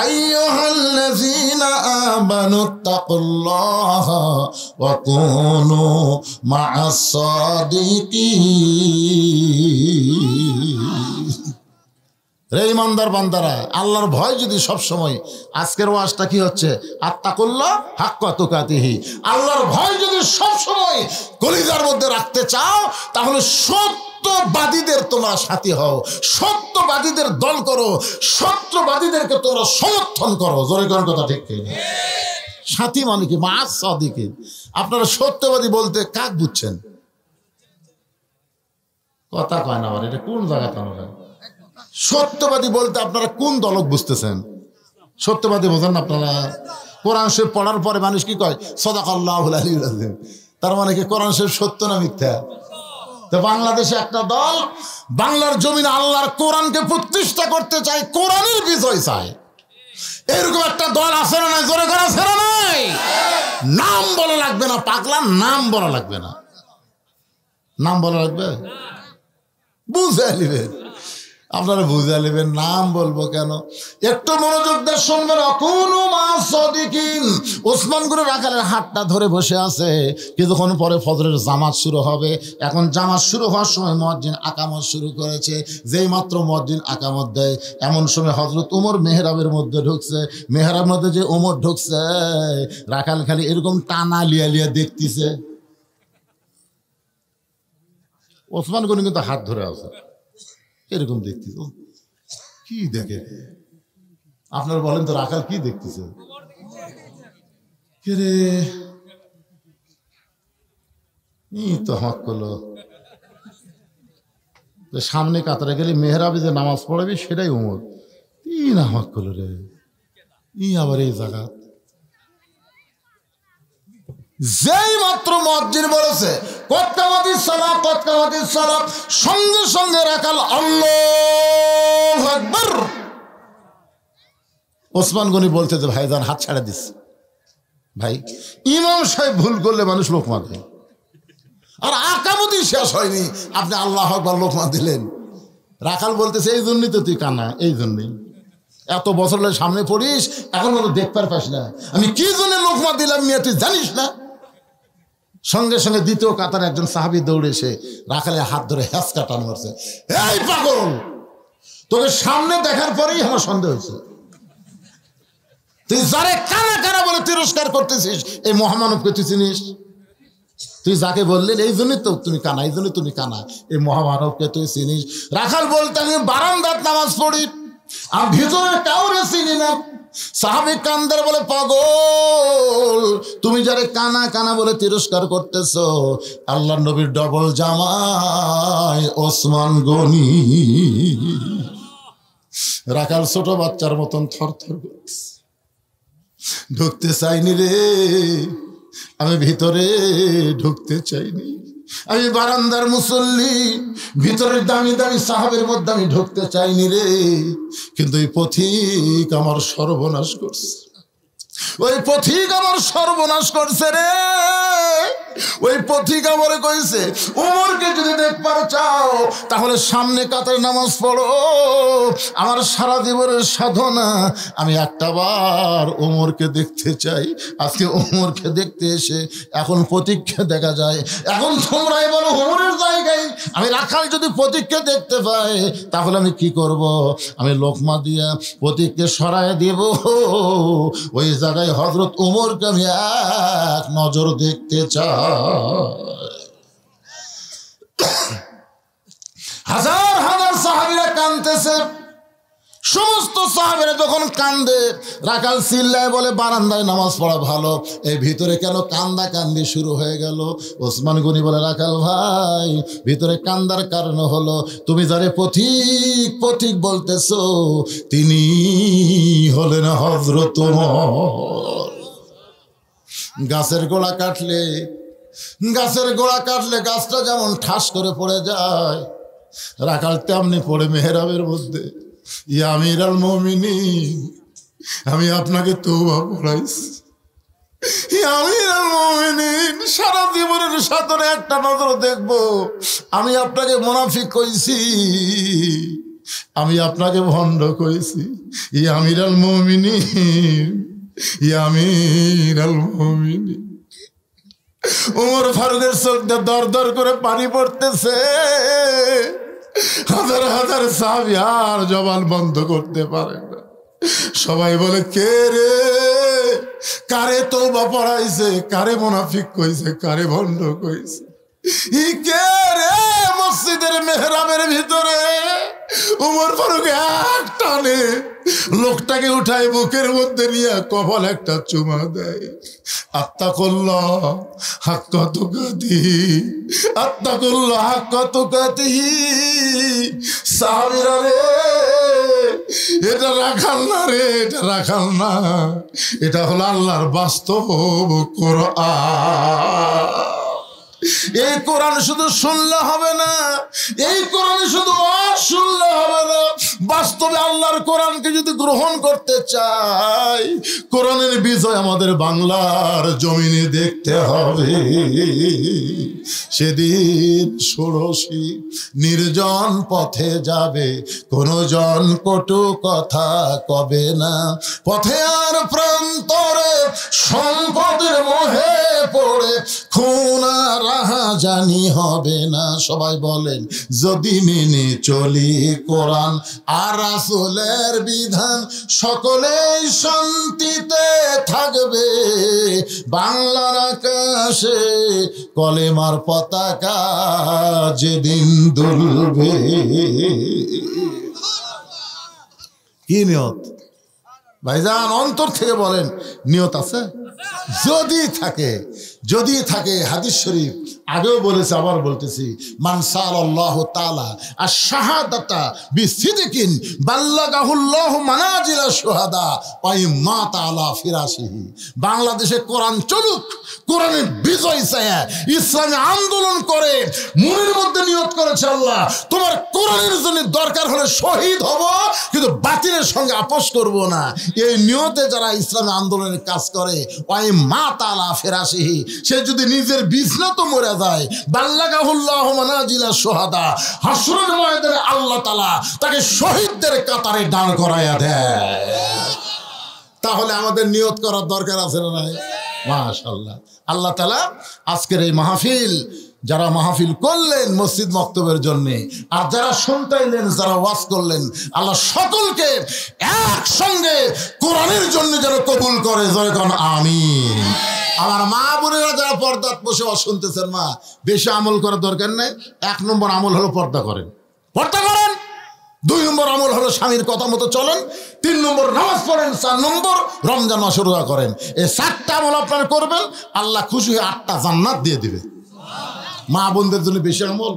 আইয়ুহাল্লাযীনা আমানুত্তাকুল্লাহা ওয়া কুনু মা'আস সাদিকিন। রে ইমানদার বান্দারা, আল্লাহর ভয় যদি সব সময়, আজকের ওয়াজটা কি হচ্ছে, আত্তাকুল্লাহ হাক্কা তুকাতিহি, আল্লাহর ভয় যদি সব সময় কলিজার মধ্যে রাখতে চাও, তাহলে সত্যবাদীদের তোমরা সাথী হও, সত্যবাদীদের দল করো, সত্যবাদীদেরকে তোমরা সমর্থন করো। জোরে কোন কথা ঠিক কি? সাথী মানে কি? মা'আস সাদিকিন। আপনারা সত্যবাদী বলতে কাক বুঝছেন? কথা কয় না, এটা কোন জায়গাতে আমরা সত্যবাদী বলতে আপনারা কোন দলক বুঝতেছেন? সত্যবাদী বোঝেন না আপনারা? কোরআন শরীফ পড়ার পরে মানুষ কি কয় সাদাকাল্লাহুল আলিয়্যুল আযীম, তার মানে কি কোরআন শরীফ সত্য না মিথ্যা? তো বাংলাদেশে একটা দল বাংলার জমিনে আল্লাহর কোরআনকে প্রতিষ্ঠা করতে চায়, কোরআনের বিজয় চায়, এরকম একটা দল আছে না নাই? জোরে করে আছে না নাই? নাম বলা লাগবে না পাগলা, নাম বলা লাগবে না, নাম বলা লাগবে, বুঝে নিবেন আপনারা, বুঝে নেবেন। নাম বলবো কেন? একটু মনোযোগ দিয়ে শুনবেন। কুনু মা'আস সাদিকিন। ওসমান গনি রাখালের হাতটা ধরে বসে আছে। কিছুক্ষণ পরে ফজরের জামাত শুরু হবে। এখন জামাত শুরু হওয়ার সময় মুয়াজ্জিন আকামত শুরু করেছে। যেই মাত্র মুয়াজ্জিন আকামত দেয়, এমন সময় হযরত ওমর মেহরাবের মধ্যে ঢুকছে। মেহরাবের মধ্যে যে ওমর ঢুকছে, রাখাল খালি এরকম টানা লিয়া লিয়া দেখতেছে। ওসমান গনি কিন্তু হাত ধরে আছে, এরকম দেখতেছ, কি দেখে? আপনারা বলেন তো রাখাল কি দেখতেছে? রে তো হক করলো, সামনে কাতারে গেলে মেহরাবে যে নামাজ পড়াবি সেটাই ওমর, ই না হক করলো রে, ই আবার এই জায়গা। যেই মাত্র মুয়াজ্জিন বলেছে কতকামাতিস সালাত কতকামাতিস সালাত, সঙ্গে সঙ্গে রাখাল আল্লাহু আকবার। ওসমান গনি বলতে যে ভাইজান হাত ছাড়া দিস, ভাই ইমাম সাহেব ভুল করলে মানুষ লোক মারে, আর আকামতি শেষ হয়নি, আপনি আল্লাহু আকবার লোকমা দিলেন। রাখাল বলতেছে এই জন্যই তো তুই কানা, এই জন্যই এত বছর সামনে পড়িস, এখন তো দেখতে পাস না আমি কি জন্য লোকমা দিলাম, মেয়ে তুই জানিস না? সঙ্গে সঙ্গে দ্বিতীয় কাতারে একজন সাহাবী দৌড়ে এসে রাখালের হাত ধরে হ্যাঁচকা টান মারছে, এই পাগল, তোকে সামনে দেখার পরেই আমার সন্দেহ হয়েছে, তুই যারে কানা কানা বলে তিরস্কার করতেছিস এই মহামানবকে তুই চিনিস? তুই যাকে বললেন এই জন্যই তো তুমি কানা, এই জন্যই তুমি কানা, এই মহামানবকে তুই চিনিস? রাখাল বলতে আমি বারান্দার নামাজ পড়ি, আমি ভিতরে কাউরে চিনি না। সাহাবী কান্দার বলে পাগল, তুমি যারে কানা কানা বলে তিরস্কার করতেছো আল্লাহর নবীর ডবল জামাই ওসমান গনি। রাখাল ছোট বাচ্চার মতন থরথর করতেছে, ঢুকতে চাইনি রে, আমি ভিতরে ঢুকতে চাইনি, আমি বারান্দার মুসল্লি, ভিতরের দামি দামি সাহাবের মধ্যে আমি ঢুকতে চাইনি রে, কিন্তু এই পথিক আমার সর্বনাশ করছে, ওই পথিক আমার সর্বনাশ করছে রে। ওই পথিক আমার কইছে ওমরকে যদি দেখবার চাও তাহলে সামনে কাতারে নামাজ পড়ো, আমার সারা জীবনের সাধনা আমি একটাবার ওমরকে দেখতে চাই। আজকে ওমরকে দেখতে এসে এখন পথিককে দেখা যায়, এখন তোমরাই বলো ওমরের জায়গায় আমি রাখাল যদি পথিককে দেখতে পাই তাহলে আমি কি করব? আমি লোকমা দিয়া পথিককে সরায় দেব, ওই জায়গায় হযরত ওমরকে আমি এক নজর দেখতে চাই। হাজার হাজার সাহাবীরা কাঁদতেছে, সমস্ত সাহাবীরা যখন কান্দে রাখাল চিল্লায় বলে বারান্দায় নামাজ পড়া ভালো, এই ভিতরে কেন কান্দা কান্দি শুরু হয়ে গেল? ওসমান গনি বলে রাখাল ভাই ভিতরে কান্দার কারণ হলো তুমি যারে পথিক পথিক বলতেছো তিনি হলেন হযরত ওমর। গাছের গোড়া কাটলে গাছটা যেমন ঠাস করে পড়ে যায়, রাখাল তেমনি পড়ে মেহরাবের মধ্যে। ইয়া আমিরুল মুমিনিন, আমি আপনাকে তওবা পড়াইছি, ইয়া আমিরুল মুমিনিন, সারা জীবনের সাথে একটা নজর দেখবো, আমি আপনাকে মুনাফিক কইছি, আমি আপনাকে ভণ্ড কইছি, ইয়া আমিরুল মুমিনিন, ইয়া আমিরুল মুমিনিন। ওমর ফারুকের চোখ দিয়ে দর দর করে পানি পড়তেছে, হাজার হাজার সাহাবী আর জবান বন্ধ করতে পারে না। সবাই বলে কে রে, কারে তওবা পড়াইছে, কারে মুনাফিক কইছে, কারে ভণ্ড কইছে, ই কে রে? মসজিদের মেহরাবের ভিতরে ওমর ফারুক এক টানে লোকটাকে উঠায় বুকের মধ্যে নিয়ে কপাল একটা চুমা দেয়। আত্তাকুল্লাহ হাক্কা তুকাতিহি, আত্তাকুল্লাহ হাক্কা তুকাতিহি। সাহাবীরা রে, এটা রাখাল না রে, এটা রাখাল না, এটা হলো আল্লাহর বাস্তব কোরআন। এই কোরআন শুধু শুনলে হবে না, এই কোরআন শুধু শুনলে হবে না, বাস্তবে আল্লাহর কোরআনকে যদি গ্রহণ করতে চাই কোরআনের বিজয় আমাদের বাংলার জমিনে দেখতে হবে। সেদিন ষোড়শী নির্জন পথে যাবে, কোনো জন কটু কথা কবে না, পথে আর প্রান্তরে সম্পদের মোহে পড়ে খুন আর রাহাজানি হবে না। সবাই বলেন যদি মেনে চলি কোরআন আর রাসূলের বিধান, সকলেই শান্তিতে থাকবে, বাংলার আকাশে কলেমার পতাকা যেদিন দুলবে। কি নিয়ত ভাইজান? অন্তর থেকে বলেন নিয়ত আছে? যদি থাকে হাদিস শরীফ আগেও বলেছে আবার বলতেছি, মান সাআলাল্লাহু তাআলা আশ-শাহাদাতা বিসিদকিন বাল্লাগাহুল্লাহু মানাজিলা শুহাদা ওয়া ইম্মাতা আলা ফিরাশিহি। বাংলাদেশে কোরআন চলুক, কোরআনের বিজয় চায়, ইসলামী আন্দোলন করে, মনের মধ্যে নিয়ত করে বলেছে আল্লাহ তোমার কোরআনের জন্য দরকার হলে শহীদ হব, কিন্তু বাতিলের সঙ্গে আপোষ করব না। এই নিয়তে যারা ইসলামী আন্দোলনের কাজ করে, ওই মা তালা ফেরাসিহি, সে যদি নিজের বিছনা তো মরে যায়, বাল্লাগাহুল্লাহু মানাজিলা শুহাদা, হাসরের ময়দানে আল্লাহ তাআলা তাকে শহীদদের কাতারে দাঁড় করায়া দেয়। তাহলে আমাদের নিয়ত করার দরকার আছে না নাই? মাশাআল্লাহ। আল্লাহ তাআলা আজকের এই মাহফিল, যারা মাহফিল করলেন মসজিদ মক্তবের জন্য, আর যারা শুনতাইলেন, যারা ওয়াজ করলেন, আল্লাহ সকলকে একসঙ্গে কোরআনের জন্য যেন কবুল করে। যখন আমিন। আমার মা বোনেরা যারা পর্দাত বসে শুনতেছেন, মা বেশি আমল করার দরকার নেই। 1 নম্বর আমল হলো পর্দা করেন, পর্দা করেন। 2 নম্বর আমল হলো স্বামীর কথা মতো চলেন। 3 নম্বর নামাজ পড়েন। 4 নম্বর রমজান মাসে রোজা করেন। এই 4টা আমল আপনারা করবেন, আল্লাহ খুশি হয়ে 8টা জান্নাত দিয়ে দিবে। মা বোনদের জন্য বেশি আমল।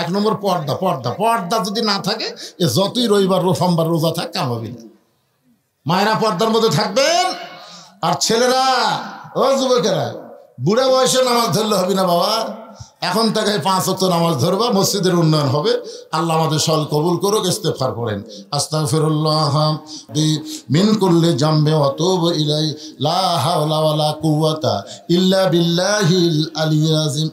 1 নম্বর পর্দা। পর্দা পর্দা যদি না থাকে, এ যতই রবিবার সোমবার রোজা থাক, কাম হবে না। মায়েরা পর্দার মধ্যে থাকবেন। আর ছেলেরা, ও যুবকেরা, বুড়া বয়সে নামাজ ধরলে হবে না বাবা। এখন থেকে 5 ওয়াক্ত নামাজ ধরবা, মসজিদের উন্নয়ন হবে। আল্লাহ আমাদের সল কবুল করুক। ইস্তেগফার করেন, আস্তাগফিরুল্লাহ মিন কুল্লি জামবি ওয়া তুবু ইলাই, লা হাওলা ওয়ালা কুওয়াতা ইল্লা বিল্লাহিল আলিয়্যিল আযীম।